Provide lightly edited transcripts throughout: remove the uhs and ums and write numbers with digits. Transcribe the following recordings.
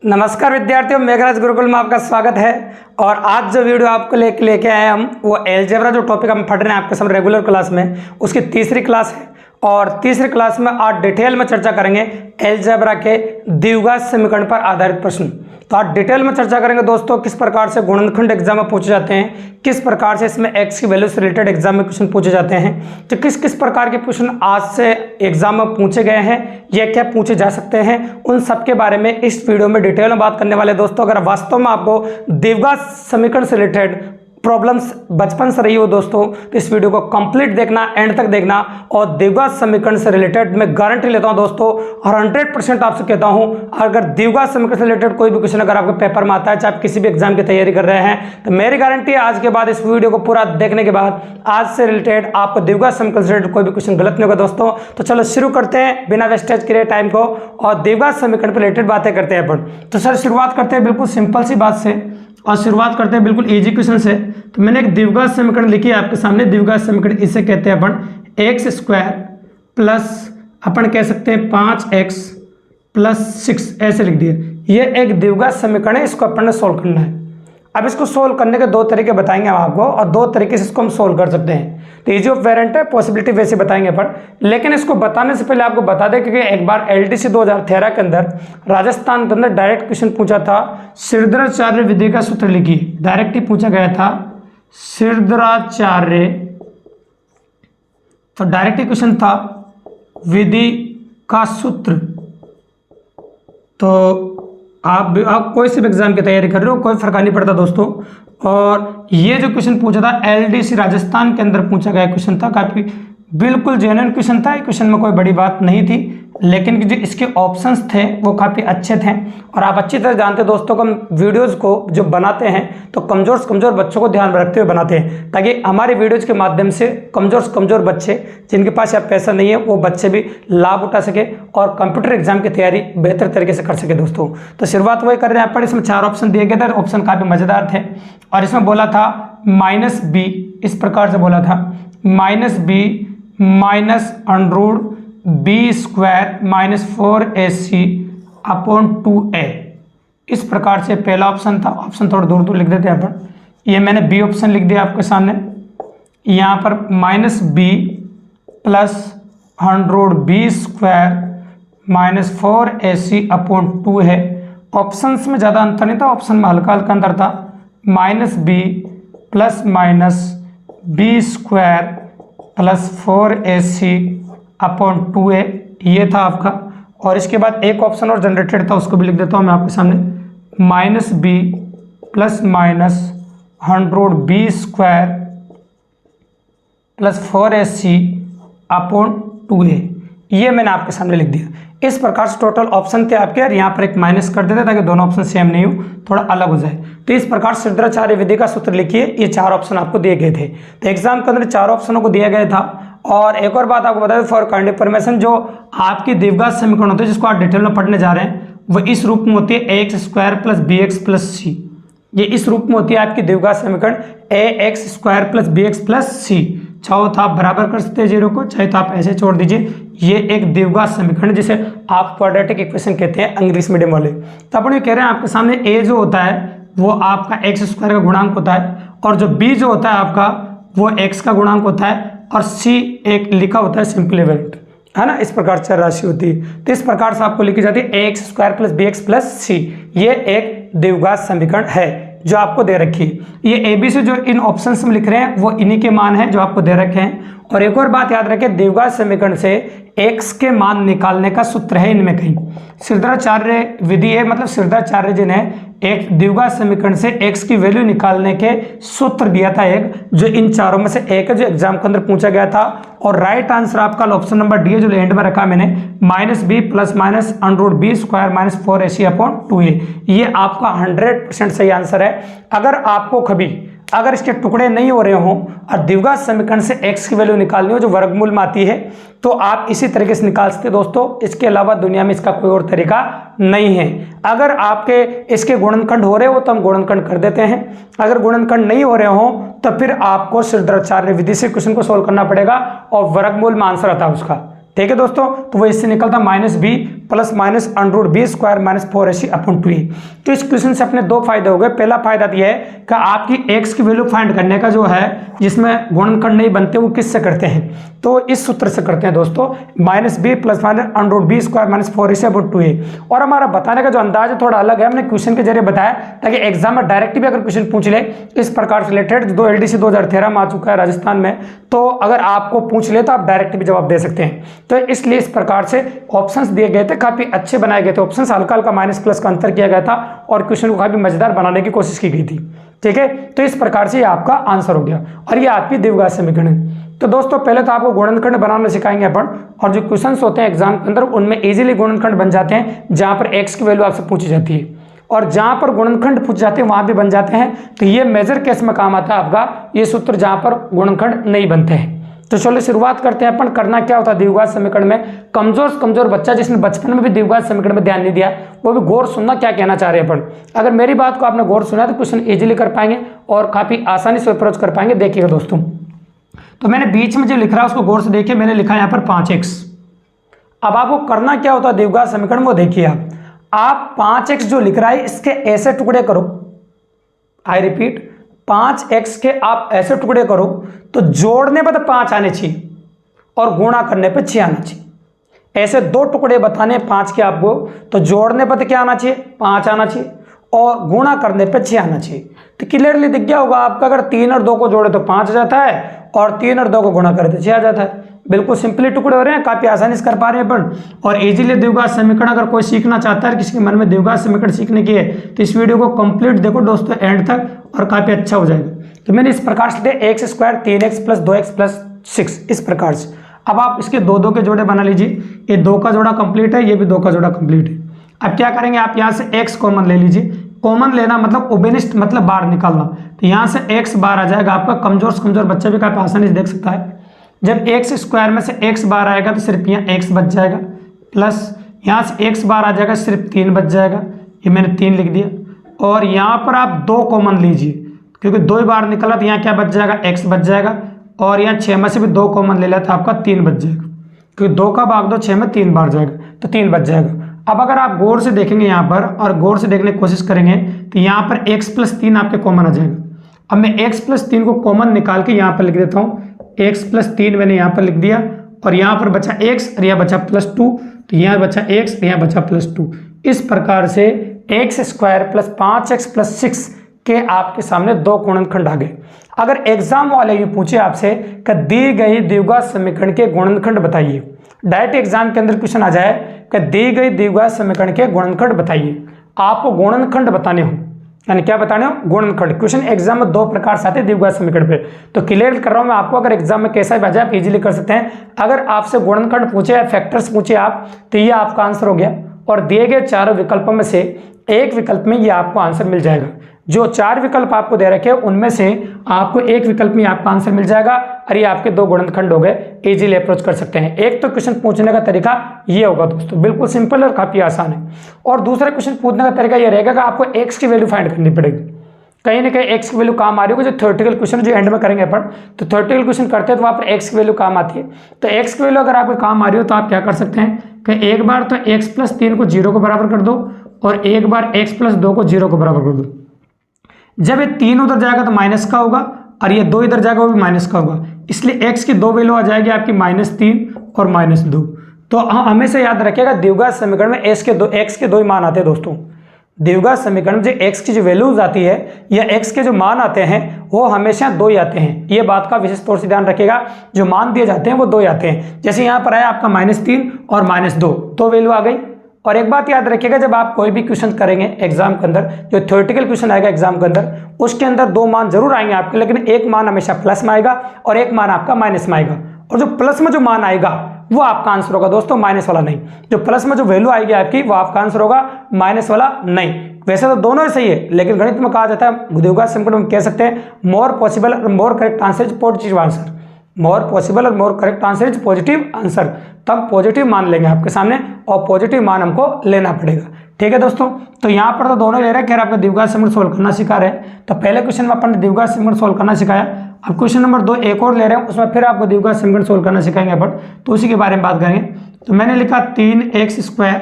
नमस्कार विद्यार्थियों, मेघराज गुरुकुल में आपका स्वागत है। और आज जो वीडियो आपको लेके आए हम वो अलजेब्रा जो टॉपिक हम पढ़ रहे हैं आपके सामने रेगुलर क्लास में, उसकी तीसरी क्लास है। और तीसरी क्लास में आज डिटेल में चर्चा करेंगे अलजेब्रा के द्विघात समीकरण पर आधारित प्रश्न। तो आज डिटेल में चर्चा करेंगे दोस्तों, किस प्रकार से गुणनखंड एग्जाम में पूछे जाते हैं, किस प्रकार से इसमें एक्स की वैल्यू से रिलेटेड एग्जाम में क्वेश्चन पूछे जाते हैं, तो किस किस प्रकार के क्वेश्चन आज से एग्जाम में पूछे गए हैं, ये क्या पूछे जा सकते हैं, उन सब के बारे में इस वीडियो में डिटेल में बात करने वाले दोस्तों। अगर वास्तव में आपको द्विघात समीकरण से रिलेटेड प्रॉब्लम्स बचपन से रही हो दोस्तों, तो इस वीडियो को कंप्लीट देखना, एंड तक देखना। और द्विघात समीकरण से रिलेटेड मैं गारंटी लेता हूं दोस्तों, और 100% आपसे कहता हूं, अगर द्विघात समीकरण से रिलेटेड कोई भी क्वेश्चन अगर आपके पेपर में आता है, चाहे आप किसी भी एग्जाम की तैयारी कर रहे हैं, तो मेरी गारंटी है आज के बाद इस वीडियो को पूरा देखने के बाद आज से रिलेटेड आपको द्विघात समीकरण से रिलेटेड कोई भी क्वेश्चन गलत नहीं होगा दोस्तों। तो चलो शुरू करते हैं बिना वेस्टेज के टाइम को, और द्विघात समीकरण पर रिलेटेड बातें करते हैं अपन। तो सर शुरुआत करते हैं बिल्कुल सिंपल सी बात से, और शुरुआत करते हैं बिल्कुल इजी क्वेश्चन से। तो मैंने एक द्विघात समीकरण लिखी है आपके सामने। द्विघात समीकरण इसे कहते हैं अपन एक्स स्क्वायर प्लस अपन कह सकते हैं 5x प्लस 6 ऐसे लिख दिए। ये एक द्विघात समीकरण है, इसको अपन ने सोल्व करना है। अब इसको सोल्व करने के दो तरीके बताएंगे हम आपको, और दो तरीके से इसको हम सोल्व कर सकते हैं। तो इजी ऑफ वेरिएंट है, पॉसिबिलिटी वैसे बताएंगे अपन। लेकिन इसको बताने से पहले आपको बता दें, क्योंकि एक बार LDC 2013 के अंदर राजस्थान के अंदर डायरेक्ट क्वेश्चन पूछा था, श्रीधराचार्य विधि का सूत्र लिखिए। डायरेक्ट ही पूछा गया था श्रीधराचार्य, तो डायरेक्ट ही क्वेश्चन था विधि का सूत्र। तो आप कोई से भी एग्जाम की तैयारी कर रहे हो, कोई फर्क नहीं पड़ता दोस्तों। और ये जो क्वेश्चन पूछा था LDC राजस्थान के अंदर पूछा गया क्वेश्चन था, काफी बिल्कुल जेन्युइन क्वेश्चन था। क्वेश्चन में कोई बड़ी बात नहीं थी, लेकिन जो इसके ऑप्शंस थे वो काफ़ी अच्छे थे। और आप अच्छी तरह जानते दोस्तों कि हम वीडियोज़ को जो बनाते हैं तो कमज़ोर से कमज़ोर बच्चों को ध्यान में रखते हुए बनाते हैं, ताकि हमारे वीडियोज़ के माध्यम से कमज़ोर से कमज़ोर बच्चे जिनके पास या पैसा नहीं है वो बच्चे भी लाभ उठा सके और कंप्यूटर एग्जाम की तैयारी बेहतर तरीके से कर सके दोस्तों। तो शुरुआत वही कर रहे हैं अपन। इसमें 4 ऑप्शन दिए गए थे, ऑप्शन काफ़ी मज़ेदार थे। और इसमें बोला था -b, इस प्रकार से बोला था -b minus under root B square minus 4ac upon 2a। इस प्रकार से पहला ऑप्शन था। ऑप्शन थोड़ा दूर दूर लिख देते हैं अपन। ये मैंने बी ऑप्शन लिख दिया आपके सामने। यहाँ पर -b plus under root B square minus 4ac upon 2 है। ऑप्शंस में ज़्यादा अंतर नहीं था, ऑप्शन में हल्का हल्का अंतर था। -b plus minus B square plus 4ac upon 2a, ये था आपका। और इसके बाद एक ऑप्शन और जनरेटेड था, उसको भी लिख देता हूँ मैं आपके सामने। -b plus minus under root B square plus 4ac upon 2a, ये मैंने आपके सामने लिख दिया। इस प्रकार से टोटल ऑप्शन थे आपके, और यहाँ पर एक माइनस कर देते ताकि दोनों ऑप्शन सेम नहीं हो, थोड़ा अलग हो जाए। तो इस प्रकार श्रीधराचार्य विधि का सूत्र लिखिए। ये 4 ऑप्शन आपको दिए गए थे। तो एग्जाम के अंदर 4 ऑप्शनों को दिया गया था। और एक और बात आपको बता दें फॉर काइंड इन्फॉर्मेशन, जो आपकी द्विघात समीकरण होते हैं जिसको आप डिटेल में पढ़ने जा रहे हैं, वो इस रूप में होती है ax square plus bx plus c। ये इस रूप में होती है आपकी द्विघात समीकरण ax square plus bx plus c। चाहो तो आप बराबर कर सकते हैं 0 को, चाहे तो आप ऐसे छोड़ दीजिए। ये एक द्विघात समीकरण जिसे आप क्वाड्रेटिक इक्वेशन कहते हैं इंग्लिश मीडियम वाले। तो अपन ये कह रहे हैं आपके सामने a जो होता है वो आपका x स्क्वायर का गुणांक होता है, और जो b जो होता है आपका वो x का गुणांक होता है, और c एक लिखा होता है सिंपल वेरिएंट, है ना। इस प्रकार से राशि होती है। तो इस प्रकार से आपको लिखी जाती है ax square plus bx plus c। ये एक द्विघात समीकरण है जो आपको दे रखी है। ये ABC जो इन ऑप्शंस में लिख रहे हैं वो इन्हीं के मान हैं जो आपको दे रखे हैं। और एक और बात याद रखें, द्विघात समीकरण से x के मान निकालने का सूत्र है इनमें कहीं श्रीधराचार्य विधि है, मतलब श्रीधराचार्य जी ने एक द्विघात समीकरण से x की वैल्यू निकालने के सूत्र दिया था एक, जो इन चारों में से एक है, जो एग्जाम के अंदर पूछा गया था। और राइट आंसर आपका ऑप्शन नंबर डी है, जो एंड में रखा मैंने, -b plus minus under root B square minus 4ac upon 2a। ये आपका 100% सही आंसर है। अगर आपको कभी अगर इसके टुकड़े नहीं हो रहे हों और द्विघात समीकरण से x की वैल्यू निकालनी हो जो वर्गमूल में आती है, तो आप इसी तरीके से निकाल सकते दोस्तों। इसके अलावा दुनिया में इसका कोई और तरीका नहीं है। अगर आपके इसके गुणनखंड हो रहे हो तो हम गुणनखंड कर देते हैं, अगर गुणनखंड नहीं हो रहे हो तो फिर आपको श्रीधराचार्य विधि से क्वेश्चन को सोल्व करना पड़ेगा और वर्गमूल में आंसर आता है उसका। ठीक है दोस्तों, तो वो इससे निकलता -b plus minus √b² minus 4ac/2a। तो इस क्वेश्चन से अपने दो फायदे हो गए। पहला फायदा यह है कि आपकी x की वैल्यू फाइंड करने का जो है जिसमें गुणनखंड नहीं बनते वो किससे करते हैं, तो इस सूत्र से करते हैं दोस्तों, -b plus minus √b² minus 4ac/2a। और हमारा बताने का जो अंदाज है थोड़ा अलग है, हमने क्वेश्चन के जरिए बताया ताकि एग्जाम में डायरेक्ट भी अगर क्वेश्चन पूछ ले इस प्रकार से रिलेटेड, जो LDC 2013 में आ चुका है राजस्थान में, तो अगर आपको पूछ ले तो आप डायरेक्ट भी जवाब दे सकते हैं। तो इसलिए इस प्रकार से ऑप्शंस दिए गए थे, काफी अच्छे बनाए गए थे ऑप्शंस, हल्का हल्का माइनस प्लस का अंतर किया गया था और क्वेश्चन को काफी मजेदार बनाने की कोशिश की गई थी। ठीक है, तो इस प्रकार से ये आपका आंसर हो गया और ये आपकी द्विघात समीकरण है। तो दोस्तों पहले तो आपको गुणनखंड बनाना सिखाएंगे अपन, और जो क्वेश्चंस होते हैं एग्जाम के अंदर उनमें इजीली गुणनखंड बन जाते हैं जहां पर x की वैल्यू आपसे पूछी जाती है, और जहां पर गुणनखंड पूछ जाते हैं वहां भी बन जाते हैं। तो ये मेजर केस में काम आता है आपका ये सूत्र जहां पर गुणनखंड नहीं बनते हैं। तो चलो शुरुआत करते हैं अपन। करना क्या होता है द्विघात समीकरण में, कमजोर से कमजोर बच्चा जिसने बचपन में भी द्विघात समीकरण में ध्यान नहीं दिया वो भी गौर सुनना क्या कहना चाह रहे हैं अपन। अगर मेरी बात को आपने गौर सुना तो क्वेश्चन इजीली कर पाएंगे और काफी आसानी से अप्रोच कर पाएंगे। देखिएगा दोस्तों, तो मैंने बीच में जो लिख रहा है उसको गौर से देखिए, मैंने लिखा है यहाँ पर 5x। अब आपको करना क्या होता है द्विघात समीकरण वो देखिए आप 5x जो लिख रहा है इसके ऐसे टुकड़े करो, आई रिपीट 5x के आप ऐसे टुकड़े करो तो जोड़ने पर तो 5 आने चाहिए और गुणा करने पे 6 आना चाहिए। ऐसे दो टुकड़े बताने 5 के आपको, तो जोड़ने पर तो क्या आना चाहिए 5 आना चाहिए और गुणा करने पे 6 आना चाहिए। तो क्लियरली दिख गया होगा आपका, अगर 3 और 2 को जोड़े तो 5 आ जाता है और 3 और 2 को गुणा करे तो 6 आ जाता है। बिल्कुल सिंपली टुकड़े हो रहे हैं, काफी आसानी से कर पा रहे हैं अपन। और इजीली द्विघात समीकरण अगर कोई सीखना चाहता है, किसी के मन में द्विघात समीकरण सीखने की है तो इस वीडियो को कंप्लीट देखो दोस्तों एंड तक और काफी अच्छा हो जाएगा। तो मैंने इस प्रकार से दिया x² 3x + 2x + 6 इस प्रकार से। अब आप इसके दो के जोड़े बना लीजिए, ये 2 का जोड़ा कंप्लीट है, ये भी 2 का जोड़ा कंप्लीट है। अब क्या करेंगे आप यहाँ से x कॉमन ले लीजिए, कॉमन लेना मतलब ओबेनिस्ट मतलब बाहर निकालना, तो यहाँ से x बाहर आ जाएगा आपका। कमजोर से कमजोर बच्चा भी काफी आसानी से देख सकता है। जब x² में से x बाहर आएगा तो सिर्फ यहाँ x बच जाएगा, प्लस यहाँ से x बाहर आ जाएगा सिर्फ 3 बच जाएगा, ये मैंने 3 लिख दिया। और यहाँ पर आप 2 कॉमन लीजिए क्योंकि 2 बार निकला तो यहाँ क्या बच जाएगा x बच जाएगा, और यहाँ 6 में से भी 2 कॉमन ले लिया तो आपका 3 बच जाएगा, क्योंकि 2 का भाग 2 6 में 3 बार जाएगा तो 3 बच जाएगा। अब अगर आप गौर से देखेंगे यहाँ पर और गौर से देखने की कोशिश करेंगे तो यहाँ पर x + 3 आपके कॉमन आ जाएगा। अब मैं x + 3 को कॉमन निकाल के यहाँ पर लिख देता हूँ, x + 3 मैंने यहाँ पर लिख दिया और यहाँ पर बचा x और यहाँ बचा +2, तो यहाँ बचा x यहाँ बचा +2। इस प्रकार से x² + 5x + 6 के आपके सामने 2 गुणनखंड आ गए। अगर एग्जाम वाले ये पूछे आपसे कि दी गई द्विघात समीकरण के गुणनखंड बताइए, डायरेक्ट एग्जाम के अंदर क्वेश्चन आ जाए कि दी गई द्विघात समीकरण के गुणनखंड बताइए, आपको गुणनखंड बताने हो, यानी क्या बताने हो गुणनखंड। क्वेश्चन एग्जाम में 2 प्रकार से आते हैं द्विघात समीकरण पे, तो क्लियर कर रहा हूं मैं आपको। अगर एग्जाम में कैसा भी आ जाए आप इजीली कर सकते हैं। अगर आपसे गुणनखंड पूछे या फैक्टर्स पूछे आप, तो ये आपका आंसर हो गया और दिए गए 4 विकल्पों में से एक विकल्प में ये आपको आंसर मिल जाएगा। जो 4 विकल्प आपको दे रखे हैं उनमें से आपको एक विकल्प में आपका आंसर मिल जाएगा और ये आपके 2 गुणनखंड हो गए, इजीली अप्रोच कर सकते हैं। एक तो क्वेश्चन पूछने का तरीका ये होगा दोस्तों, बिल्कुल सिंपल और काफी आसान है। और दूसरा क्वेश्चन पूछने का तरीका ये रहेगा कि आपको x की वैल्यू फाइंड करनी पड़ेगी। कहीं ना कहीं x की वैल्यू काम आ रही होगी, जो थ्योरेटिकल क्वेश्चन जो एंड में करेंगे अपन, तो थ्योरेटिकल क्वेश्चन करते हैं तो वहाँ पर x की वैल्यू काम आती है। तो x की वैल्यू अगर आपको काम आ रही हो तो आप क्या कर सकते हैं कि एक बार तो x + 3 को 0 को बराबर कर दो और एक बार x + 2 को 0 को बराबर कर दो। जब ये 3 उधर जाएगा तो माइनस का होगा और ये 2 इधर जाएगा वो भी माइनस का होगा, इसलिए x की 2 वैल्यू आ जाएगी आपकी -3 और -2। तो हमेशा याद रखिएगा द्विघात समीकरण में x के 2 ही मान आते हैं दोस्तों। द्विघात समीकरण में जो x की जो वैल्यूज आती है या x के जो मान आते हैं वो हमेशा 2 ही आते हैं। ये बात का विशेष तौर से ध्यान रखिएगा, जो मान दिए जाते हैं वो 2 ही आते हैं। जैसे यहाँ पर आया आपका -3 और -2, 2 वैल्यू आ गई। और एक बात याद रखिएगा, जब आप कोई भी क्वेश्चन करेंगे एग्जाम के अंदर, जो थ्योरेटिकल क्वेश्चन आएगा एग्जाम के अंदर, उसके अंदर 2 मान जरूर आएंगे आपके, लेकिन एक मान हमेशा प्लस में आएगा और एक मान आपका माइनस में आएगा। और जो प्लस में जो मान आएगा वो आपका आंसर होगा दोस्तों, माइनस वाला नहीं। जो प्लस में जो वैल्यू आएगी आपकी वो आपका आंसर होगा, माइनस वाला नहीं। वैसे तो दोनों ही सही है, लेकिन गणित में कहा जाता है द्विघात समीकरण में कह सकते हैं मोर पॉसिबल और more correct answer is positive answer. More possible और more correct answer is positive answer. तब पॉजिटिव मान लेंगे आपके सामने और पॉजिटिव मान हमको लेना पड़ेगा। ठीक है दोस्तों, तो यहाँ पर तो दोनों ले रहे हैं। खैर आपका द्विघात समीकरण सोल्व करना सिखा रहे हैं, तो पहले क्वेश्चन में अपन ने द्विघात समीकरण सोल्व करना सिखाया। अब क्वेश्चन नंबर 2 एक और ले रहे हैं, उसमें फिर आपको द्विघात समीकरण सोल्व करना सिखाएंगे अपन, तो उसी के बारे में बात करेंगे। तो मैंने लिखा 3x²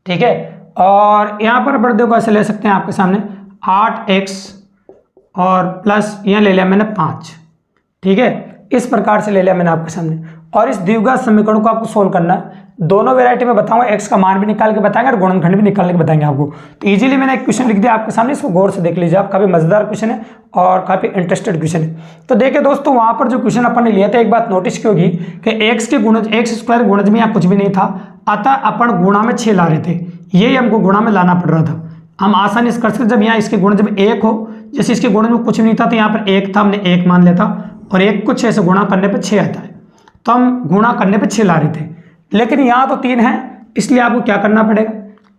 ठीक है। और यहाँ पर बढ़ते को ऐसे ले सकते हैं आपके सामने 8x और प्लस यहाँ ले लिया मैंने 5, ठीक है, इस प्रकार से ले लिया मैंने आपके सामने। और इस द्विघात समीकरण को आपको सोल्व करना है। दोनों वेरायटी में बताऊंगा, x का मान भी निकाल के बताएंगे और गुणनखंड भी निकाल के बताएंगे आपको। तो इजीली मैंने एक क्वेश्चन लिख दिया आपके सामने, इसको गौर से देख लीजिए आप, काफी मजेदार क्वेश्चन है और काफी इंटरेस्टेड क्वेश्चन है। तो देखिए दोस्तों, वहां पर जो क्वेश्चन अपन ने लिया था, एक बात नोटिस की होगी कि x के गुणज x स्क्वायर गुणज में यहाँ कुछ भी नहीं था, अतः अपन गुणा में 6 ला रहे थे, यही हमको गुणा में लाना पड़ रहा था। हम आसानी से कर सकते, जब यहाँ इसके गुणज में 1 हो, जैसे इसके गुणज में कुछ नहीं था तो यहाँ पर 1 था, हमने 1 मान लिया था, और 1 को 6 से गुणा करने पर 6 आता है, तो हम गुणा करने पे 6 ला रहे थे। लेकिन यहाँ तो 3 है, इसलिए आपको क्या करना पड़ेगा,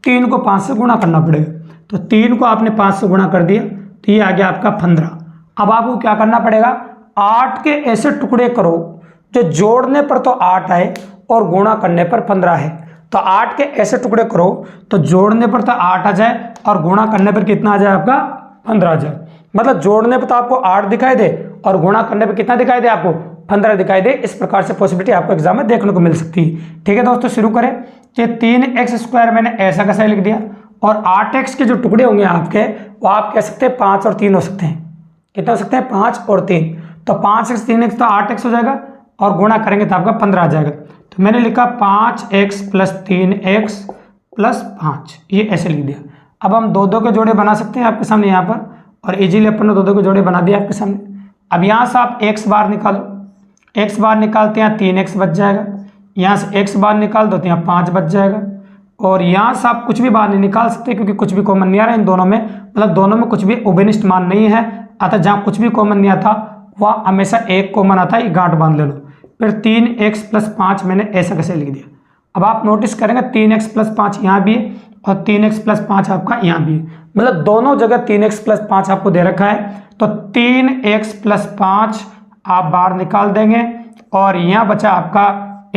3 को 5 से गुणा करना पड़ेगा। तो 3 को आपने 5 से गुणा कर दिया तो ये आ गया आपका 15। अब आपको क्या करना पड़ेगा, 8 के ऐसे टुकड़े करो जो जोड़ने पर तो 8 आए और गुणा करने पर 15 है। तो 8 के ऐसे टुकड़े करो तो जोड़ने पर तो 8 आ जाए और गुणा करने पर कितना आ जाए आपका 15 आ जाए। मतलब जोड़ने पर तो आपको 8 दिखाई दे और गुणा करने पर कितना दिखाई दे आपको 15 दिखाई दे। इस प्रकार से पॉसिबिलिटी आपको एग्जाम में देखने को मिल सकती है। ठीक है दोस्तों, शुरू करें। ये 3x स्क्वायर मैंने ऐसा कैसा लिख दिया, और 8x के जो टुकड़े होंगे आपके, वो आप कह सकते हैं 5 और 3 हो सकते हैं। कितने हो सकते हैं, 5 और 3। तो 5x 3x तो 8x हो जाएगा और गुणा करेंगे तो आपका 15 आ जाएगा। तो मैंने लिखा 5x प्लस 3x प्लस 5, ये ऐसे लिख दिया। अब हम दो दो के जोड़े बना सकते हैं आपके सामने यहाँ पर, और इजीली अपन ने दो दो के जोड़े बना दिए आपके सामने। अब यहाँ से आप x बार निकालो, x बार निकालते हैं 3x बच जाएगा, यहाँ से x बार निकाल दो तो यहाँ 5 बच जाएगा, और यहाँ से आप कुछ भी बाहर नहीं निकाल सकते क्योंकि कुछ भी कॉमन नहीं आ रहा है इन दोनों में, मतलब दोनों में कुछ भी उभयनिष्ठ मान नहीं है। अतः जहाँ कुछ भी कॉमन नहीं आता वह हमेशा एक कॉमन आता है, ये गांठ बांध ले लो। फिर 3x प्लस 5 मैंने ऐसा कैसे लिख दिया। अब आप नोटिस करेंगे 3x प्लस 5 यहाँ भी है और 3x प्लस 5 आपका यहाँ भी है, मतलब दोनों जगह 3x प्लस 5 आपको दे रखा है। तो 3x प्लस 5 आप बाहर निकाल देंगे और यहाँ बचा आपका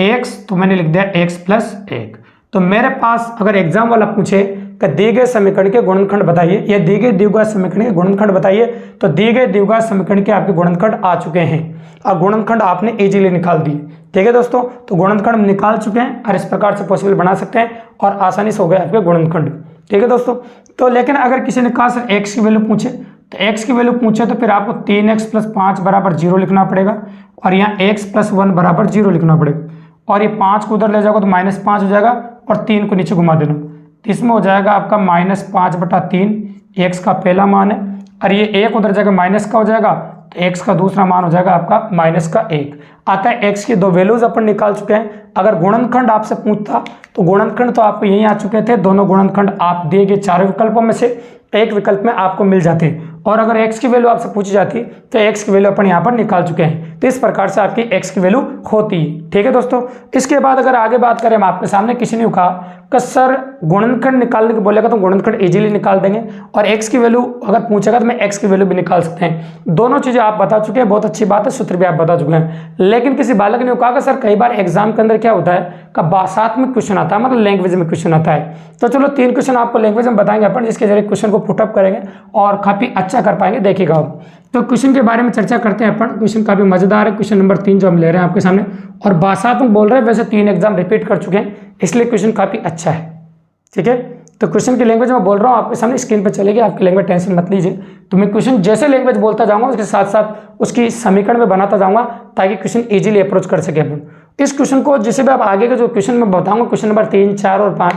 x, तो मैंने लिख दिया x प्लस 1। तो मेरे पास अगर एग्जाम वाला पूछे कि दिए गए समीकरण के गुणनखंड बताइए या दिए गए द्विघात समीकरण के गुणनखंड बताइए, तो दिए गए द्विघात समीकरण के आपके गुणनखंड आ चुके हैं और गुणनखंड आपने इजीली निकाल दिए। ठीक है दोस्तों, तो गुणनखंड निकाल चुके हैं और इस प्रकार से पॉसिबल बना सकते हैं और आसानी से हो गए आपके गुणनखंड। ठीक है दोस्तों, तो लेकिन अगर किसी ने कहा सर x की वैल्यू पूछे, तो x की वैल्यू पूछे तो फिर आपको 3x प्लस 5 बराबर 0 लिखना पड़ेगा और यहाँ x प्लस 1 बराबर 0 लिखना पड़ेगा, और ये 5 को उधर ले जाओगे तो -5 हो जाएगा और 3 को नीचे घुमा देना, तो इसमें हो जाएगा आपका -5/3 x का पहला मान है, और ये 1 उधर जाएगा माइनस का हो जाएगा, तो x का दूसरा मान हो जाएगा आपका -1। अतः x की दो वैल्यूज अपन निकाल चुके हैं। अगर गुणनखंड आपसे पूछता तो गुणनखंड तो आपको यहीं आ चुके थे, दोनों गुणनखंड आप दिए गए 4 विकल्पों में से एक विकल्प में आपको मिल जाते, और अगर x की वैल्यू आपसे पूछी जाती तो x की वैल्यू अपन यहाँ पर निकाल चुके हैं। तो इस प्रकार से आपकी x की वैल्यू होती है। ठीक है दोस्तों, इसके बाद अगर आगे बात करें, हम आपके सामने किसी ने कहा कि सर गुणनखंड निकालने को बोलेगा तो गुणनखंड इजीली निकाल देंगे, और x की वैल्यू अगर पूछेगा तो मैं x की वैल्यू भी निकाल सकते हैं। दोनों चीजें आप बता चुके हैं, बहुत अच्छी बात है, सूत्र भी आप बता चुके हैं। लेकिन किसी बालक ने कहा कि सर कई बार एग्जाम के अंदर क्या होता है कि भाषात्मक क्वेश्चन आता है, मतलब लैंग्वेज में क्वेश्चन आता है। तो चलो 3 क्वेश्चन आपको लैंग्वेज में बताएंगे अपन, जिसके जरिए क्वेश्चन को पुटअप करेंगे और काफी अच्छा कर पाएंगे, देखिएगा आप। तो क्वेश्चन के बारे में चर्चा करते हैं अपन। क्वेश्चन काफी मजेदार है, क्वेश्चन नंबर 3 जो हम ले रहे हैं आपके सामने, और भाषात्मक बोल रहे हैं, वैसे 3 एग्जाम रिपीट कर चुके हैं, इसलिए क्वेश्चन काफी अच्छा है। ठीक है, तो क्वेश्चन की लैंग्वेज में बोल रहा हूँ आपके सामने, स्क्रीन पर चलेगी, आपकी लैंग्वेज टेंशन मत लीजिए। तो मैं क्वेश्चन जैसे लैंग्वेज बोलता जाऊंगा उसके साथ साथ उसकी समीकरण में बनाता जाऊंगा ताकि क्वेश्चन इजीली अप्रोच कर सके अपन। इस क्वेश्चन को जिसे भी आप आगे के जो क्वेश्चन में बताऊंगा, क्वेश्चन नंबर 3, 4 और 5,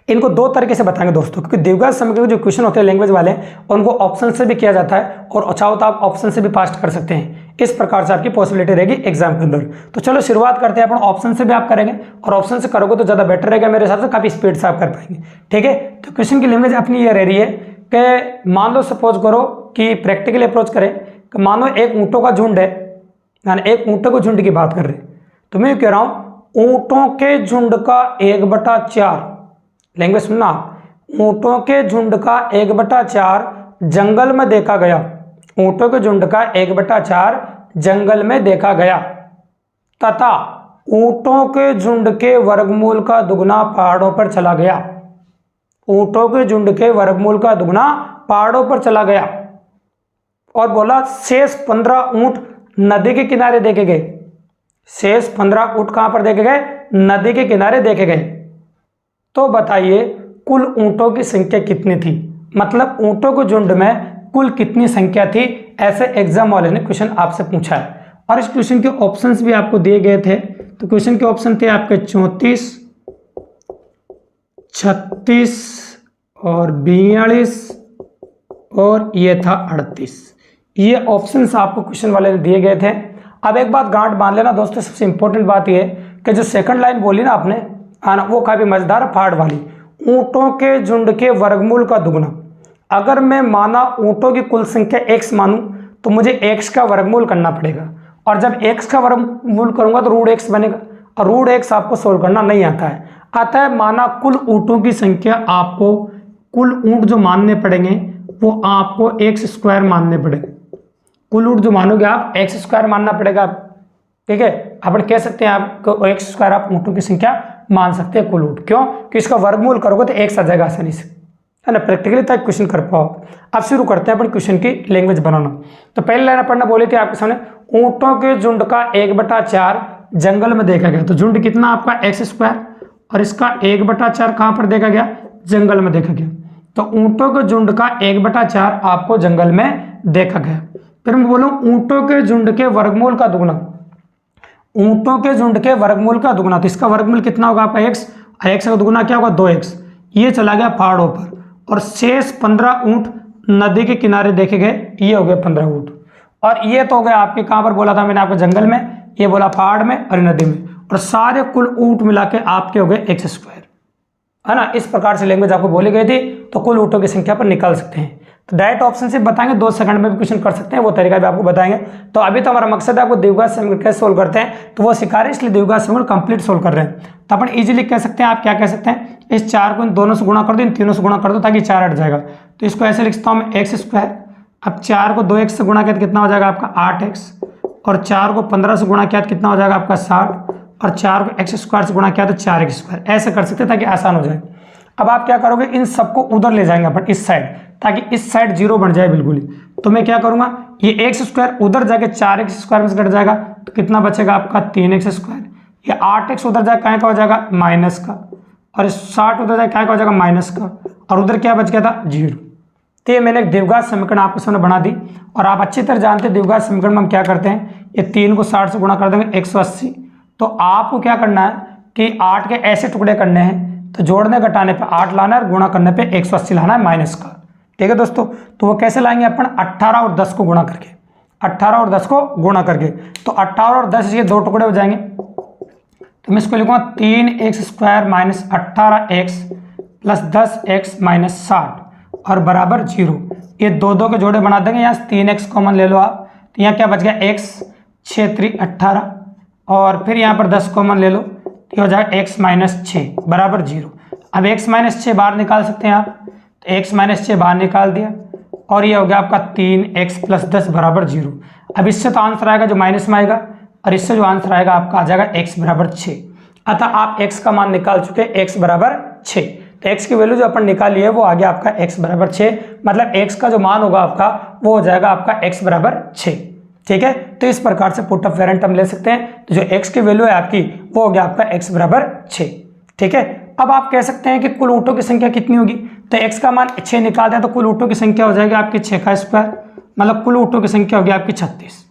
इनको 2 तरीके से बताएंगे दोस्तों, क्योंकि द्विघात समीकरण जो क्वेश्चन होते हैं लैंग्वेज वाले, उनको ऑप्शन से भी किया जाता है और चाहो तो आप ऑप्शन से भी पास कर सकते हैं। इस प्रकार से आपकी पॉसिबिलिटी रहेगी एग्जाम के अंदर। तो चलो शुरुआत करते हैं अपन, ऑप्शन से भी आप करेंगे और ऑप्शन से करोगे तो ज़्यादा बेटर रहेगा मेरे हिसाब से, काफ़ी स्पीड से आप कर पाएंगे। ठीक है, तो क्वेश्चन की लैंग्वेज अपनी ये रह रही है कि मान लो सपोज करो कि प्रैक्टिकली अप्रोच करें कि मानो एक ऊँटों का झुंड है, यानी एक ऊँटों के झुंड की बात कर रहे हैं, तो मैं कह रहा हूँ ऊँटों के झुंड का 1/4, लैंग्वेज सुनना, ऊँटों के झुंड का 1/4 जंगल में देखा गया, ऊँटों के झुंड का 1/4 जंगल में देखा गया, तथा ऊँटों के झुंड के वर्गमूल का दुगना पहाड़ों पर चला गया, ऊँटों के झुंड के वर्गमूल का दुगना पहाड़ों पर चला गया, और बोला शेष 15 ऊँट नदी के किनारे देखे गए, शेष 15 ऊँट कहां पर देखे गए, नदी के किनारे देखे गए। तो बताइए कुल ऊँटों की संख्या कितनी थी, मतलब ऊँटों के झुंड में कुल कितनी संख्या थी, ऐसे एग्जाम वाले ने क्वेश्चन आपसे पूछा है। और इस क्वेश्चन के ऑप्शंस भी आपको दिए गए थे। तो क्वेश्चन के ऑप्शन थे आपके 34, 36 और 42 और ये था 38। ये ऑप्शंस आपको क्वेश्चन वाले ने दिए गए थे। अब एक बात गांठ बांध लेना दोस्तों, सबसे इंपॉर्टेंट बात ये कि जो सेकंड लाइन बोली ना आपने आना, वो काफी मजेदार फाड़ वाली, ऊँटों के झुंड के वर्गमूल का दुगना। अगर मैं माना ऊँटों की कुल संख्या x मानूं तो मुझे x का वर्गमूल करना पड़ेगा, और जब x का वर्गमूल करूंगा तो रूट x बनेगा, और रूट x आपको सोल्व करना नहीं आता है। आता है माना कुल ऊँटों की संख्या, आपको कुल ऊँट जो मानने पड़ेंगे वो आपको x² मानने पड़ेंगे। कुल ऊँट जो मानोगे आप x² मानना पड़ेगा, ठीक है। अपन कह सकते हैं आपको x² आप ऊँटों की संख्या मान सकते हैं कुल ऊँट, क्यों कि इसका वर्गमूल करोगे तो x आ जाएगा आसानी से, है ना, प्रैक्टिकली तक क्वेश्चन कर पाओ। अब शुरू करते हैं अपन क्वेश्चन की लैंग्वेज बनाना। तो पहले लाइन पढ़ना बोली थी आपके सामने, ऊँटों के झुंड का 1/4 जंगल में देखा गया। तो झुंड कितना आपका x² और इसका 1/4 कहाँ पर देखा गया, जंगल में देखा गया। तो ऊँटों के झुंड का 1/4 आपको जंगल में देखा गया। फिर मैं बोलूँ ऊँटों के झुंड के वर्गमूल का दुगना, ऊँटों के झुंड के वर्गमूल का दुगना, तो इसका वर्गमूल कितना होगा आपका x, और x का दुगना क्या होगा 2x। ये चला गया पहाड़ों पर, और शेष 15 ऊँट नदी के किनारे देखे गए, ये हो गए 15 ऊँट। और ये तो हो गए आपके कहाँ पर बोला था मैंने आपको, जंगल में, ये बोला पहाड़ में और नदी में, और सारे कुल ऊँट मिला के आपके हो गए x², है ना। इस प्रकार से लैंग्वेज आपको बोली गई थी, तो कुल ऊँटों की संख्या पर निकाल सकते हैं। तो डायरेक्ट ऑप्शन से बताएंगे, 2 सेकंड में भी क्वेश्चन कर सकते हैं, वो तरीका भी आपको बताएंगे। तो अभी तो हमारा मकसद है आपको द्विघात समीकरण कैसे सोल्व करते हैं, तो वो सिखा रहे हैं, इसलिए द्विघात समीकरण कंप्लीट सोल्व कर रहे हैं। तो अपन इजीली कह सकते हैं, आप क्या कह सकते हैं, इस 4 को इन दोनों से गुणा कर दो, इन तीनों से गुणा कर दो, ताकि 4 हट जाएगा। तो इसको ऐसे लिखता हूँ मैं x²। अब 4 को 2x से गुणा किया तो कितना हो जाएगा आपका 8x, और 4 को 15 से गुणा किया तो कितना हो जाएगा आपका 60, और 4 को x² से गुणा किया तो 4x²। ऐसे कर सकते हैं ताकि आसान हो जाए। अब आप क्या करोगे, इन सबको उधर ले जाएंगे अपन इस साइड, ताकि इस साइड 0 बन जाए बिल्कुल ही। तो मैं क्या करूंगा, ये x² उधर जाके 4x² में से कट जाएगा, तो कितना बचेगा आपका 3x²। ये 8x उधर जाके क्या का हो जाएगा माइनस का, और 60 उधर जाके क्या का हो जाएगा माइनस का, और उधर क्या बच गया था 0। तो ये मैंने एक द्विघात समीकरण आपके सामने बना दी। और आप अच्छी तरह जानते हैं द्विघात समीकरण में हम क्या करते हैं, ये 3 को 60 से गुणा कर देंगे 180। तो आपको क्या करना है कि 8 के ऐसे टुकड़े करने हैं, तो जोड़ने घटाने पे 8 लाना है और गुणा करने पे 180 लाना है माइनस का, ठीक है दोस्तों। तो वो कैसे लाएंगे अपन, 18 और 10 को गुणा करके, 18 और 10 को गुणा करके। तो 18 और 10 ये 2 टुकड़े हो जाएंगे, तो मैं इसको लिखूंगा 3x² minus 18x plus 10x minus 60 और बराबर 0। ये 2 के जोड़े बना देंगे, यहाँ 3x कॉमन ले लो आप, तो यहाँ क्या बच गया x, 6 3 18, और फिर यहाँ पर 10 कॉमन ले लो, तो हो जाएगा x माइनस 6 बराबर 0। अब x माइनस 6 बाहर निकाल सकते हैं आप, तो x माइनस 6 बाहर निकाल दिया, और ये हो गया आपका 3x प्लस 10 बराबर 0। अब इससे तो आंसर आएगा जो माइनस में आएगा, और इससे जो आंसर आएगा आपका आ जाएगा x बराबर 6। अतः आप x का मान निकाल चुके हैं, x बराबर 6। तो x की वैल्यू जो अपन निकाली है वो आ गया आपका x बराबर 6, मतलब x का जो मान होगा आपका वो हो जाएगा आपका x बराबर 6, ठीक है। तो इस प्रकार से पुट ऑफ वेरिएंट हम ले सकते हैं। तो जो x की वैल्यू है आपकी वो हो गया आपका x बराबर 6, ठीक है। अब आप कह सकते हैं कि कुल ऊँटों की संख्या कितनी होगी, तो x का मान 6 निकाल दें तो कुल ऊँटों की संख्या हो जाएगी आपकी 6², मतलब कुल ऊँटों की संख्या होगी आपकी 36।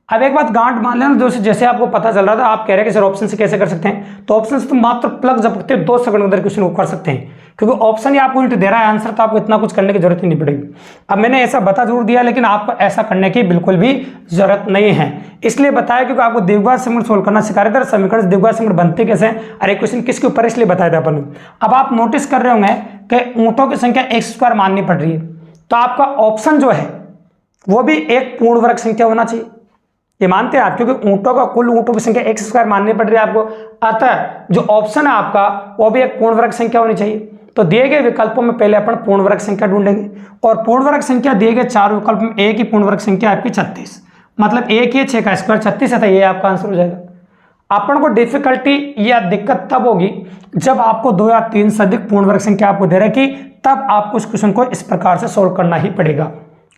अब एक बात गांठ मान लेना, दोस्तों जैसे आपको पता चल रहा था, आप कह रहे हैं कि सर ऑप्शन से कैसे कर सकते हैं, तो ऑप्शन से तो मात्र प्लग झपकते 2 सेकंड के अंदर क्वेश्चन को कर सकते हैं, क्योंकि ऑप्शन ही आपको दे रहा है आंसर, तो आपको इतना कुछ करने की जरूरत ही नहीं पड़ेगी। अब मैंने ऐसा बता जरूर दिया, लेकिन आपको ऐसा करने की बिल्कुल भी जरूरत नहीं है, इसलिए बताया क्योंकि आपको द्विघात समीकरण सोल्व करना सिखा रहे थे। समीकरण द्विघात समीकरण बनते कैसे हैं, अरे क्वेश्चन किसके ऊपर, इसलिए बताया था अपन। अब आप नोटिस कर रहे होंगे कि ऊँटों की संख्या x² माननी पड़ रही है, तो आपका ऑप्शन जो है वो भी एक पूर्ण वर्ग संख्या होना चाहिए, ये मानते हैं आप, क्योंकि ऊँटों का कुल ऊँटों की संख्या x² माननी पड़ रही है आपको। अतः जो ऑप्शन है आपका वो भी एक पूर्ण वर्ग संख्या होनी चाहिए। तो दिए गए विकल्पों में पहले अपन पूर्ण वर्ग संख्या ढूंढेंगे, और पूर्ण वर्ग संख्या दिए गए 4 विकल्प में एक ही पूर्ण वर्ग संख्या आपकी 36, मतलब एक ही 6 का स्क्वायर 36 है, तो ये आपका आंसर हो जाएगा। अपन को डिफिकल्टी या दिक्कत तब होगी जब आपको 2 या 3 से अधिक पूर्ण वर्ग संख्या आपको दे रहा है, कि तब आपको इस क्वेश्चन को इस प्रकार से सोल्व करना ही पड़ेगा।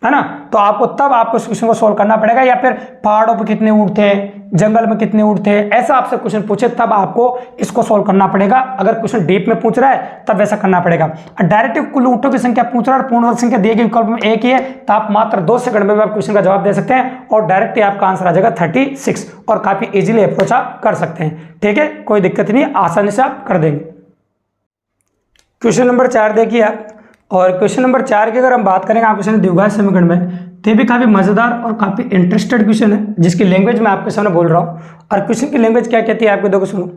है ना। तो आपको तब आपको इस क्वेश्चन को सोल्व करना पड़ेगा, या फिर पहाड़ों पर कितने ऊँट थे, जंगल में कितने ऊँट थे, ऐसा आपसे क्वेश्चन पूछे तब आपको इसको सोल्व करना पड़ेगा। अगर क्वेश्चन डीप में पूछ रहा है तब वैसा करना पड़ेगा। डायरेक्ट कुल ऊँटों की संख्या पूछ रहा है और पूर्ण वर्ग संख्या दिए गए विकल्प में एक ही है, तो आप मात्र 2 सेकंड में भी आप क्वेश्चन का जवाब दे सकते हैं और डायरेक्ट ही आपका आंसर आ जाएगा 36 और काफी इजीली अप्रोच आप कर सकते हैं। ठीक है, कोई दिक्कत नहीं, आसानी से आप कर देंगे। क्वेश्चन नंबर 4 देखिए आप, और क्वेश्चन नंबर 4 की अगर हम बात करेंगे आप क्वेश्चन द्विघात समीकरण में, तो ये भी काफ़ी मज़ेदार और काफ़ी इंटरेस्टेड क्वेश्चन है, जिसकी लैंग्वेज मैं आपके सामने बोल रहा हूँ। और क्वेश्चन की लैंग्वेज क्या कहती है आपको देखो सुनो।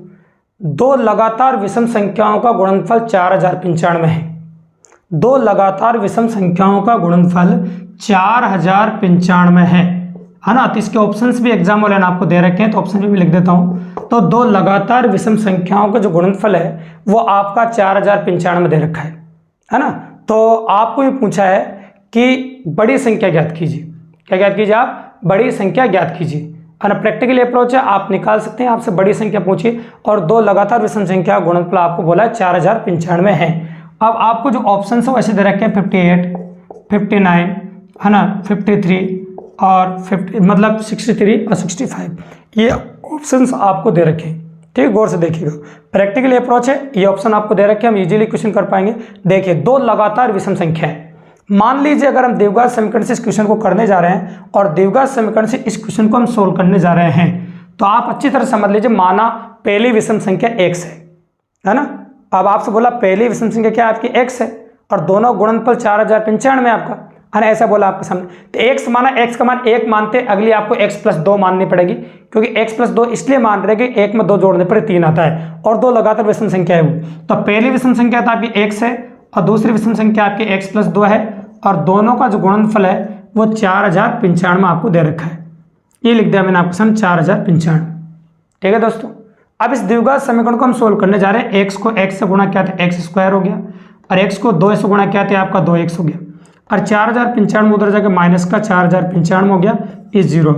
2 लगातार विषम संख्याओं का गुणनफल 4095 है। 2 लगातार विषम संख्याओं का गुणनफल 4095 है ना। तो इसके ऑप्शंस भी एग्जाम वाले ने आपको दे रखे हैं, तो ऑप्शन भी लिख देता हूँ। तो 2 लगातार विषम संख्याओं का जो गुणनफल है वो आपका 4095 दे रखा है ना। तो आपको ये पूछा है कि बड़ी संख्या ज्ञात कीजिए। क्या ज्ञात कीजिए आप? बड़ी संख्या ज्ञात कीजिए। और प्रैक्टिकल अप्रोच है, आप निकाल सकते हैं, आपसे बड़ी संख्या पूछिए और 2 लगातार विषम संख्या गुणनफल आपको बोला है 4095 है। अब आपको जो ऑप्शन है वैसे दे रखे हैं 58, 59 है ना, 53 और 50 मतलब 63 और 65, ये ऑप्शंस आपको दे रखे हैं। ठीक है, गौर से देखिएगा, प्रैक्टिकल अप्रोच है, ये ऑप्शन आपको दे रखे हैं, हम इजीली क्वेश्चन कर पाएंगे। देखिए 2 लगातार विषम संख्या है। मान लीजिए अगर हम द्विघात समीकरण से इस क्वेश्चन को करने जा रहे हैं और द्विघात समीकरण से इस क्वेश्चन को हम सोल्व करने जा रहे हैं, तो आप अच्छी तरह समझ लीजिए, माना पहली विषम संख्या x है ना। अब आपसे बोला पहली विषम संख्या क्या आपकी x है और दोनों गुणनफल 4095 है आपका, है ना, ऐसा बोला आपके सामने। तो x माना, x का मान 1 मानते, अगली आपको x+2 माननी पड़ेगी, क्योंकि x+2 इसलिए मान रहे कि 1 में 2 जोड़ने पर 3 आता है और 2 लगातार विषम संख्या है वो। तो पहली विषम संख्या तो आपकी x है और दूसरी विषम संख्या आपकी x+2 है और दोनों का जो गुणनफल है वो 4095 आपको दे रखा है। ये लिख दिया मैंने आपके सामने 4095। ठीक है दोस्तों, अब इस द्विघात समीकरण को हम सोल्व करने जा रहे हैं। x को x से गुणा किया था x² हो गया और x को 2 से गुणा किया था आपका 2x हो गया और 4095 उधर जाकर माइनस का 4095 हो गया, ये 0।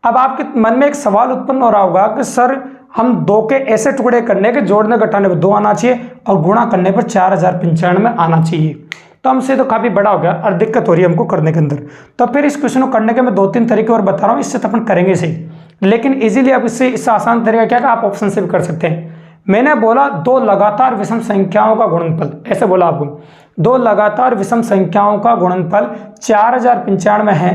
अब आपके मन में एक सवाल उत्पन्न हो रहा होगा कि सर हम 2 के ऐसे टुकड़े करने के जोड़ने घटाने पर 2 आना चाहिए और गुणा करने पर 4095 आना चाहिए, तो हमसे तो काफ़ी बड़ा हो गया और दिक्कत हो रही है हमको करने के अंदर। तो फिर इस क्वेश्चन को करने के मैं 2-3 तरीके और बता रहा हूँ, इससे तो अपन करेंगे सही, लेकिन इजीली आप इससे आसान तरीका क्या, आप ऑप्शन से भी कर सकते हैं। मैंने बोला 2 लगातार विषम संख्याओं का गुणनफल, ऐसे बोला आपको 2 लगातार विषम संख्याओं का गुणनफल 4095 है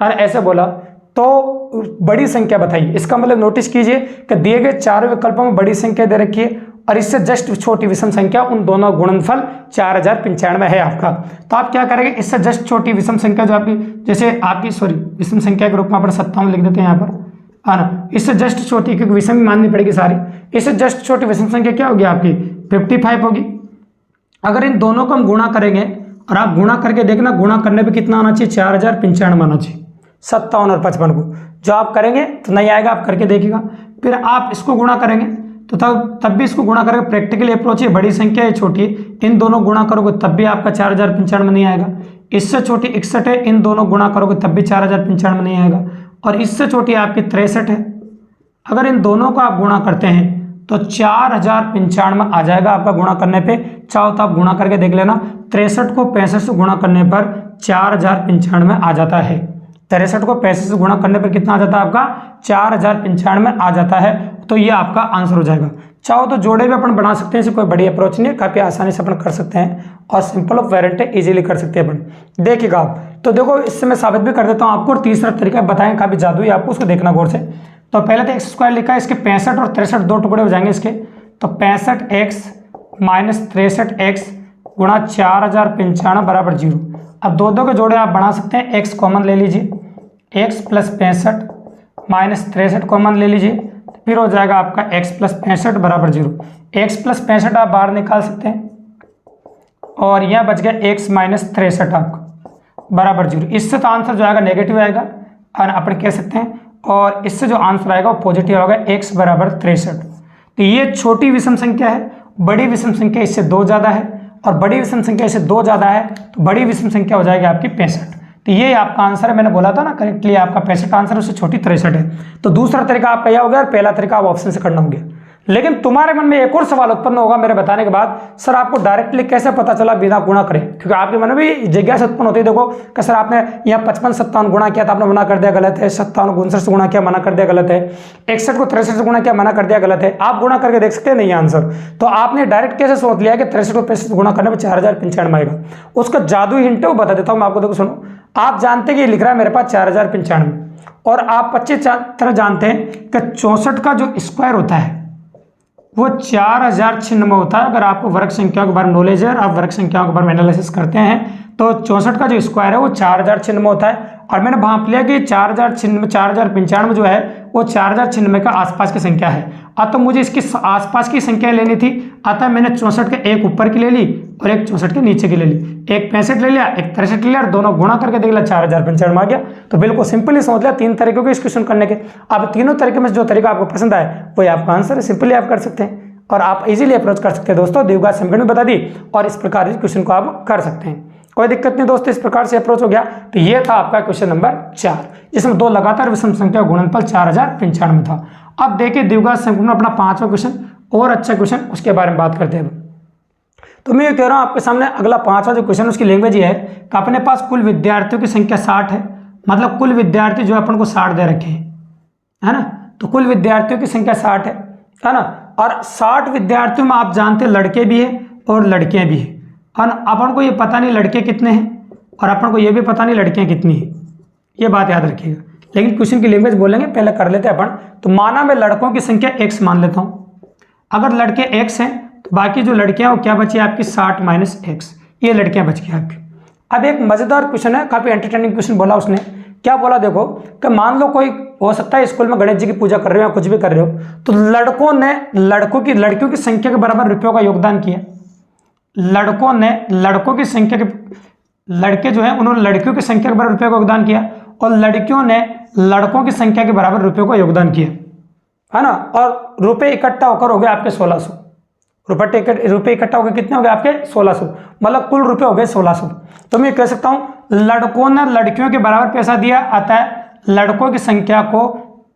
और ऐसे बोला, तो बड़ी संख्या बताइए। इसका मतलब नोटिस कीजिए कि दिए गए 4 विकल्पों में बड़ी संख्या दे रखी है और इससे जस्ट छोटी विषम संख्या, उन दोनों गुणनफल 4095 है आपका। तो आप क्या करेंगे, इससे जस्ट छोटी विषम संख्या जो आपकी, जैसे आपकी विषम संख्या के रूप में अपन 57 लिख देते हैं यहाँ पर, है ना। इससे जस्ट छोटी, क्योंकि विषम ही माननी पड़ेगी सारी, इससे जस्ट छोटी विषम संख्या क्या होगी आपकी 55 होगी। अगर इन दोनों को हम गुणा करेंगे और आप गुणा करके देखना, गुणा करने पे कितना आना चाहिए, 4095 आना चाहिए, 57 और 55 को। जो आप करेंगे तो नहीं आएगा, आप करके देखिएगा। फिर आप इसको गुणा करेंगे तो तब भी इसको गुणा करेंगे, प्रैक्टिकली अप्रोच है, बड़ी संख्या है छोटी है, इन दोनों गुणा करोगे तब भी आपका 4095 नहीं आएगा। इससे छोटी 61 है, इन दोनों गुणा करोगे तब भी 4095 नहीं आएगा। और इससे छोटी आपकी 63 है, अगर इन दोनों को आप गुणा करते हैं तो 4095 आ जाएगा आपका गुणा करने पे। चाहो तो आप गुणा करके देख लेना, 63 को 65 से गुणा करने पर 4095 आ जाता है। 63 को 65 से गुणा करने पर कितना आ जाता है आपका, 4095 आ जाता है। तो ये आपका आंसर हो जाएगा। चाहो तो जोड़े भी अपन बना सकते हैं, इसे कोई बड़ी अप्रोच नहीं है, काफ़ी आसानी से अपन कर सकते हैं और सिंपल ऑफ वेरिएंट है, इजीली कर सकते हैं अपन। देखिएगा आप, तो देखो इससे मैं साबित भी कर देता हूँ आपको, और तीसरा तरीका बताएं काफ़ी जादुई आपको, उसको देखना गौर से। तो पहले तो x² लिखा है, इसके 65 और 63 2 टुकड़े हो जाएंगे इसके, तो 65x माइनस 63x गुणा 4095 बराबर 0। अब दो के जोड़े आप बना सकते हैं, x कॉमन ले लीजिए, x + 65 माइनस 63 कॉमन ले लीजिए, फिर हो जाएगा आपका x + 65 बराबर 0। x + 65 आप बाहर निकाल सकते हैं और यह बच गया x - 63 आपका बराबर 0। इससे तो आंसर जो आएगा नेगेटिव आएगा और अपन कह सकते हैं, और इससे जो आंसर आएगा वो पॉजिटिव होगा, x बराबर 63। तो ये छोटी विषम संख्या है, बड़ी विषम संख्या इससे 2 ज़्यादा है और बड़ी विषम संख्या इससे 2 ज़्यादा है, तो बड़ी विषम संख्या हो जाएगी आपकी 65। तो ये आपका आंसर है, मैंने बोला था ना करेक्टली आपका 65 आंसर, उससे छोटी 63 है। तो दूसरा तरीका आपका यह हो गया और पहला तरीका आप ऑप्शन से करना हो गया। लेकिन तुम्हारे मन में एक और सवाल उत्पन्न होगा मेरे बताने के बाद, सर आपको डायरेक्टली कैसे पता चला बिना गुणा करें, क्योंकि आपके मन में भी जिज्ञासा उत्पन्न होती है। देखो कि सर आपने यहाँ 55 57 गुणा किया था, आपने मना कर दिया गलत है, 57 को 59 से गुणा किया, मना कर दिया गलत है, 61 को 63 से गुणा किया, मना कर दिया गलत है। आप गुणा करके देख सकते हैं नहीं आंसर, तो आपने डायरेक्ट कैसे सोच लिया कि 63 को 65 गुणा करने में 4095 आएगा। उसका जादू हिंट है वो बता देता हूँ मैं आपको। देखो सुनो, आप जानते हैं कि लिख रहा है मेरे पास 4095, और आप 25 तरह जानते हैं कि 64 का जो स्क्वायर होता है वो 4096 होता है। अगर आपको वर्ग संख्याओं के बारे में नॉलेज है, आप वर्ग संख्याओं के बारे में एनालिसिस करते हैं, तो 64 का जो स्क्वायर है वो 4096 होता है। और मैंने भांप लिया कि 4095 जो है वो 4096 का आसपास की संख्या है। तो मुझे इसकी आसपास की संख्या लेनी थी, अतः मैंने 64 के एक ऊपर की ले ली और एक 64 के नीचे की ले ली। एक 65 ले लिया, एक 63 ले लिया, दोनों गुणा करके देख लिया, 4095 आ गया। तो बिल्कुल सिंपली समझ लिया 3 तरीकों के इस क्वेश्चन करने के। अब तीनों तरीके में जो तरीका आपको पसंद आए वही आपका आंसर है, सिंपली आप कर सकते हैं और आप इजीली अप्रोच कर सकते हैं दोस्तों। द्विघात समीकरण बता दी और इस प्रकार इस क्वेश्चन को आप कर सकते हैं, कोई दिक्कत नहीं दोस्तों। इस प्रकार से अप्रोच हो गया। तो ये था आपका क्वेश्चन नंबर 4, जिसमें 2 लगातार विषम संख्या गुणनफल 4095 था। अब देखिए द्विघात समीकरण में अपना 5वां क्वेश्चन और अच्छा क्वेश्चन, उसके बारे में बात करते हैं। तो मैं ये कह रहा हूँ आपके सामने अगला 5वां जो क्वेश्चन उसकी लैंग्वेज ये है कि अपने पास कुल विद्यार्थियों की संख्या 60 है, मतलब कुल विद्यार्थी जो अपन को 60 दे रखे हैं, है ना। तो कुल विद्यार्थियों की संख्या 60 है ना। और 60 विद्यार्थियों में आप जानते हैं लड़के भी हैं और लड़कियां भी हैं, और अपन को ये पता नहीं लड़के कितने हैं और अपन को ये भी पता नहीं लड़कियां कितनी हैं, ये बात याद रखिएगा। लेकिन क्वेश्चन की लैंग्वेज बोलेंगे, पहले कर लेते हैं अपन। तो माना मैं लड़कों की संख्या x मान लेता हूँ। अगर लड़के x हैं तो बाकी जो लड़कियां वो क्या बची आपकी 60 माइनस एक्स, ये लड़कियां बच गई आपकी। अब एक मजेदार क्वेश्चन है, काफी एंटरटेनिंग क्वेश्चन बोला उसने। क्या बोला देखो कि मान लो कोई हो सकता है स्कूल में गणेश जी की पूजा कर रहे हो या कुछ भी कर रहे हो, तो लड़कों ने लड़कियों की संख्या के बराबर रुपयों का योगदान किया। लड़कों ने लड़कों की संख्या के लड़के जो है उन्होंने लड़कियों की संख्या के बराबर रुपयों का योगदान किया, और लड़कियों ने लड़कों की संख्या के बराबर रुपयों का योगदान किया, है ना। और रुपए इकट्ठा होकर हो गए आपके 1600 रुपए इकट्ठा होकर कितने हो गए आपके 1600, मतलब कुल रुपए हो गए 1600। तो मैं कह सकता हूं लड़कों ने लड़कियों के बराबर पैसा दिया, अतः लड़कों की संख्या को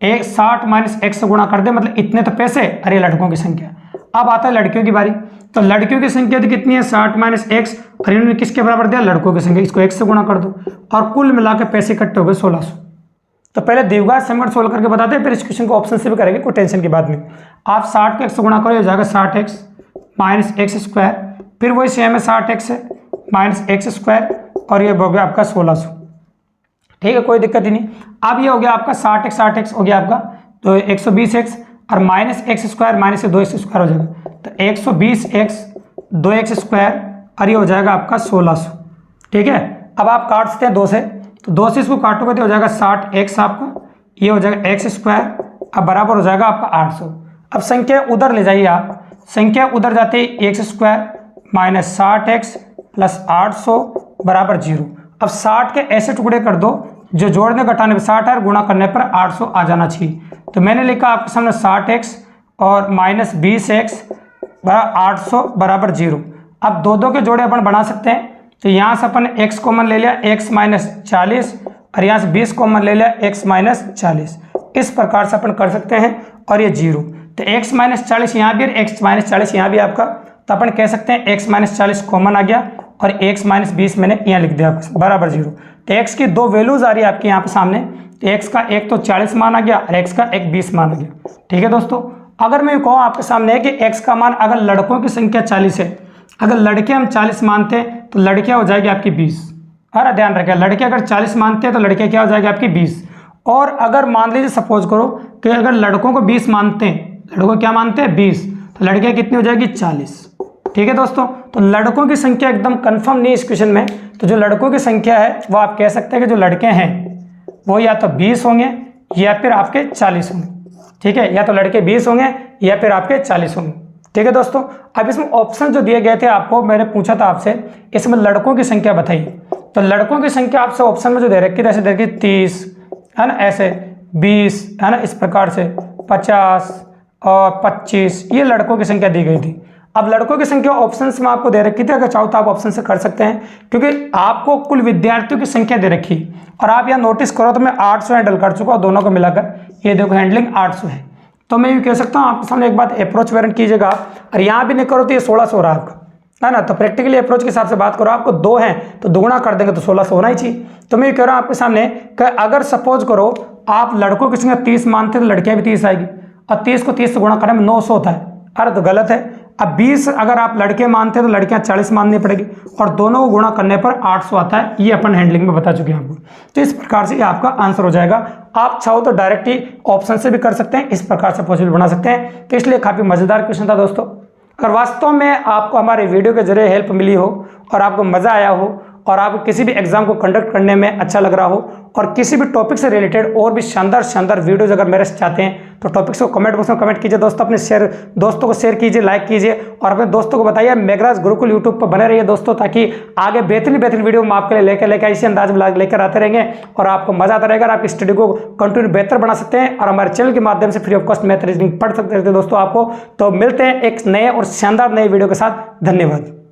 60 माइनस x से गुणा कर दे, मतलब इतने तो पैसे, अरे लड़कों की संख्या। अब आता है लड़कियों की बारी। तो लड़कियों की संख्या तो कितनी है 60 माइनस एक्स, और इन्होंने किसके बराबर दिया लड़कों की संख्या, इसको x से गुणा कर दो और कुल मिला के पैसे इकट्ठे हो गए 1600। तो पहले द्विघात समीकरण सोल्व करके बताते हैं, फिर इस क्वेश्चन को ऑप्शन से भी करेंगे, कोई टेंशन की बात नहीं। आप 60 को x से गुणा करो, हो जाएगा 60x माइनस एक्स स्क्वायर, फिर वही सेम है 60x है माइनस एक्स स्क्वायर, और ये हो गया आपका 1600। ठीक है, कोई दिक्कत ही नहीं। अब ये हो गया आपका 60x हो गया आपका, तो 120x और माइनस एक्स स्क्वायर माइनस से 2x स्क्वायर हो जाएगा, तो 120x 2x स्क्वायर, और ये हो जाएगा आपका 1600। ठीक है, अब आप काट सकते हैं 2 से, तो 2 से इसको काटोगे तो हो जाएगा 60x आपका, ये हो जाएगा x स्क्वायर, अब बराबर हो जाएगा आपका 800। अब संख्या उधर ले जाइए आप, संख्या उधर जाते ही x square minus 60x plus 800 बराबर 0। अब 60 के ऐसे टुकड़े कर दो जो जोड़ने घटाने पर 60 है, गुणा करने पर 800 आ जाना चाहिए। तो मैंने लिखा आपके सामने 60x और माइनस 20x बराबर 800 बराबर 0। अब दो के जोड़े अपन बना सकते हैं, तो यहाँ से अपन x कॉमन ले लिया x माइनस 40, और यहाँ से 20 कॉमन ले लिया x माइनस 40। इस प्रकार से अपन कर सकते हैं, और ये 0, तो x माइनस 40 यहाँ भी और x माइनस 40 यहाँ भी आपका, तो अपन कह सकते हैं x माइनस 40 कॉमन आ गया, और x माइनस 20 मैंने यहाँ लिख दिया बराबर 0। तो x की 2 वैल्यूज आ रही है आपके यहाँ पे सामने, तो x का एक तो 40 मान आ गया और x का एक 20 मान आ गया। ठीक है दोस्तों, अगर मैं कहूँ आपके सामने है कि x का मान अगर लड़कों की संख्या 40 है, अगर लड़के हम 40 मानते हैं तो लड़कियाँ हो जाएगी आपकी 20। अरे ध्यान रखें, लड़के अगर 40 मानते हैं तो लड़कियाँ क्या हो जाएगी आपकी 20। और अगर मान लीजिए सपोज करो कि अगर लड़कों को 20 मानते हैं, लड़कों क्या मानते हैं 20, तो लड़कियाँ कितनी हो जाएगी 40। ठीक है दोस्तों, तो लड़कों की संख्या एकदम कंफर्म नहीं इस क्वेश्चन में, तो जो लड़कों की संख्या है वो आप कह सकते हैं कि जो लड़के हैं वो या तो 20 होंगे या फिर आपके 40 होंगे। ठीक है, या तो लड़के 20 होंगे या फिर आपके 40 होंगे। ठीक है दोस्तों, अब इसमें ऑप्शन जो दिए गए थे आपको, मैंने पूछा था आपसे इसमें लड़कों की संख्या बताइए, तो लड़कों की संख्या आपसे ऑप्शन में जो दे रखी थी ऐसे दे रखी 30 है ना, ऐसे 20 है ना, इस प्रकार से 50 और 25, ये लड़कों की संख्या दी गई थी। अब लड़कों की संख्या ऑप्शन में आपको दे रखी थी, अगर चाहो तो आप ऑप्शन से कर सकते हैं, क्योंकि आपको कुल विद्यार्थियों की संख्या दे रखी, और आप यहाँ नोटिस करो तो मैं 800 हैंडल कर चुका हूँ दोनों को मिलाकर, ये देखो हैंडलिंग 800 है। तो मैं ये कह सकता हूँ आपके सामने एक बात, अप्रोच वेरिएंट कीजिएगा और यहाँ भी नहीं करो तो ये 1600 हो रहा है आपका, है ना। तो प्रैक्टिकली अप्रोच के हिसाब से बात करो, आपको 2 हैं तो दुगुना कर देंगे तो 1600 होना ही चाहिए। तो मैं ये कह रहा हूँ आपके सामने कि अगर सपोज करो आप लड़कों की संख्या 30 मानते तो लड़कियां भी 30 आएगी, और 30 को 30 से गुणा करने में 900 होता है। अरे तो गलत है। अब 20 अगर आप लड़के मानते हैं तो लड़कियां 40 माननी पड़ेगी, और दोनों को गुणा करने पर 800 आता है। ये अपन हैंडलिंग में बता चुके हैं आपको। तो इस प्रकार से ये आपका आंसर हो जाएगा। आप चाहो तो डायरेक्ट ही ऑप्शन से भी कर सकते हैं, इस प्रकार से पॉसिबल बना सकते हैं। तो इसलिए काफ़ी मज़ेदार क्वेश्चन था दोस्तों। अगर वास्तव में आपको हमारे वीडियो के जरिए हेल्प मिली हो और आपको मज़ा आया हो और आपको किसी भी एग्जाम को कंडक्ट करने में अच्छा लग रहा हो और किसी भी टॉपिक से रिलेटेड और भी शानदार वीडियोज अगर मेरे से चाहते हैं तो टॉपिक्स को कमेंट बॉक्स में कमेंट कीजिए दोस्तों। अपने दोस्तों को शेयर कीजिए, लाइक कीजिए और अपने दोस्तों को बताइए। मेघराज गुरुकुल यूट्यूब पर बने रहिए दोस्तों, ताकि आगे बेहतरीन वीडियो हम आपके लिए लेकर इसी अंदाज में लेकर आते रहेंगे और आपको मजा आता रहेगा। आपकी स्टडी को कंटिन्यू बेहतर बना सकते हैं और हमारे चैनल के माध्यम से free of cost math reasoning पढ़ सकते हैं दोस्तों आपको। तो मिलते हैं एक नए और शानदार नए वीडियो के साथ। धन्यवाद।